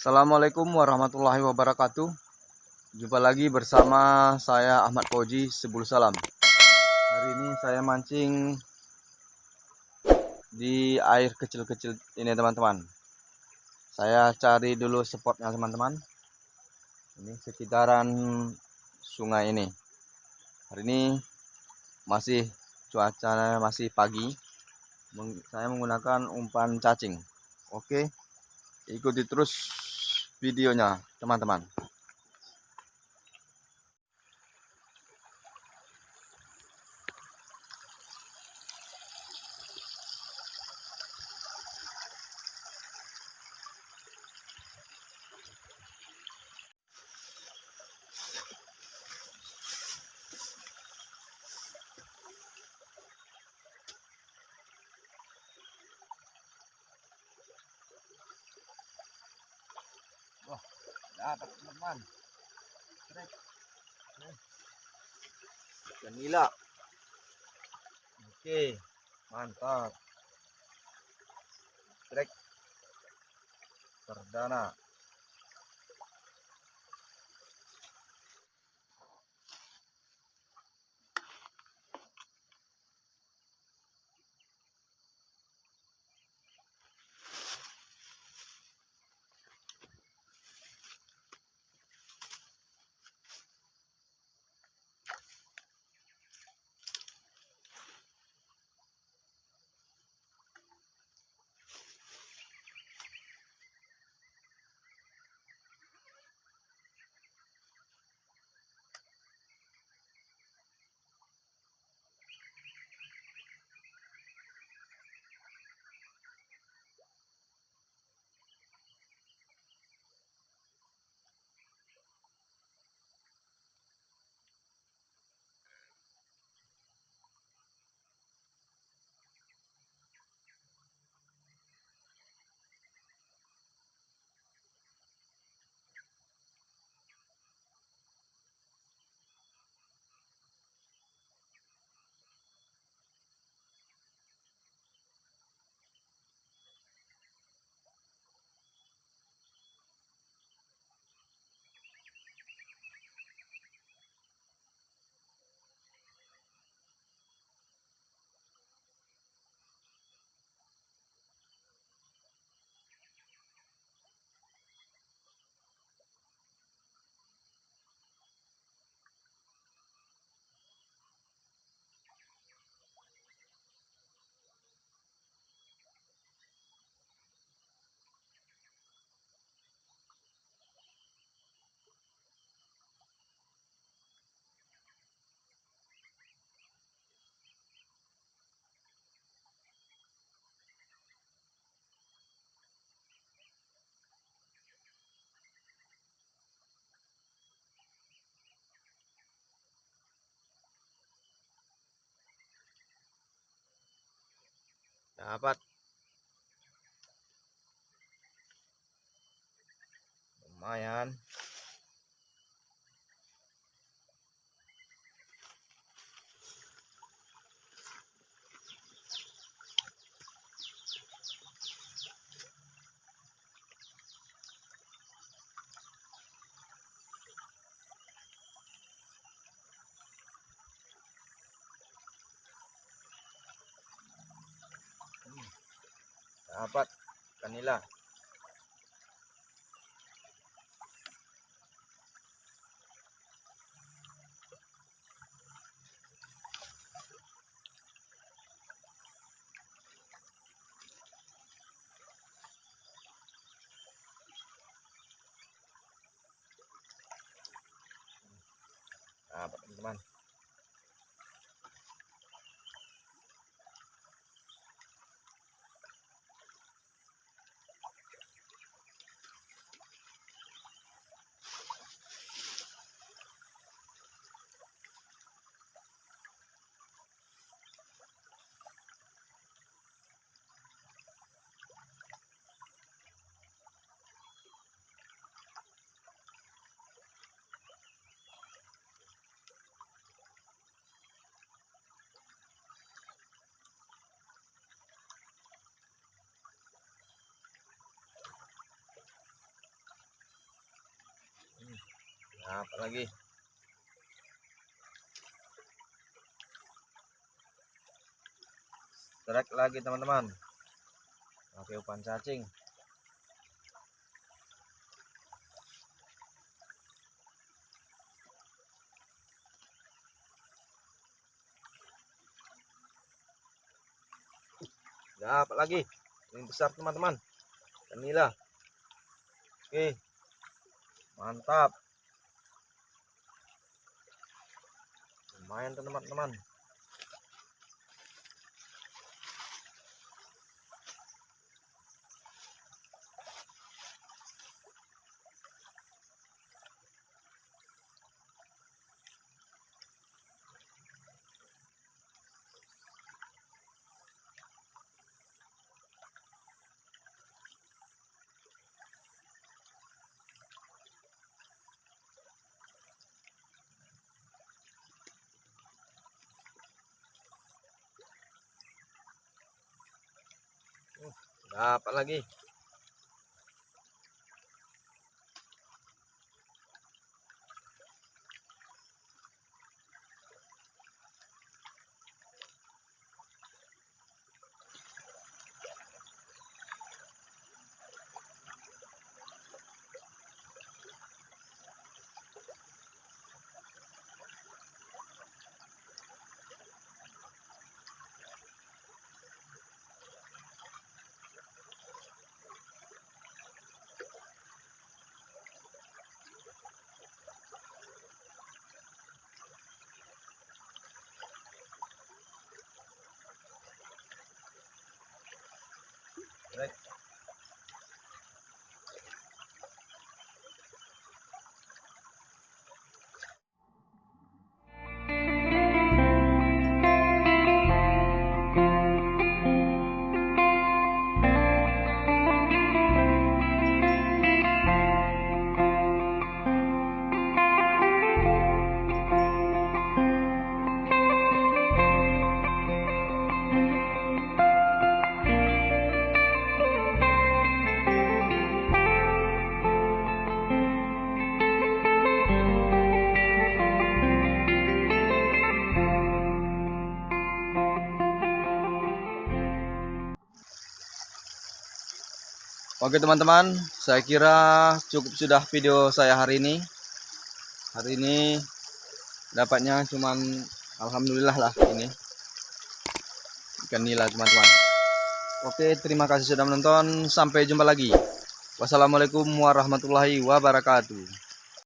Assalamualaikum warahmatullahi wabarakatuh. Jumpa lagi bersama saya Ahmad Fauji Sebul Salam. Hari ini saya mancing di air kecil-kecil ini teman-teman. Saya cari dulu spotnya teman-teman. Ini sekitaran sungai ini. Hari ini masih cuacanya masih pagi. Saya menggunakan umpan cacing. Oke, ikuti terus videonya teman-teman. Wah, dapat teman-teman. Dan nila. Oke, mantap. Trek perdana. Dapat lumayan. Dapat kanila. Dapat teman-teman. Dapat lagi. Strike lagi teman-teman. Pakai umpan cacing. Dapat lagi. Ini besar teman-teman. Inilah. Oke. Mantap. Lumayan teman-teman. Dapat lagi. Baik. Oke teman-teman, saya kira cukup sudah video saya hari ini. Hari ini dapatnya cuman alhamdulillah lah ini ikan nila teman-teman. Oke, terima kasih sudah menonton. Sampai jumpa lagi. Wassalamualaikum warahmatullahi wabarakatuh.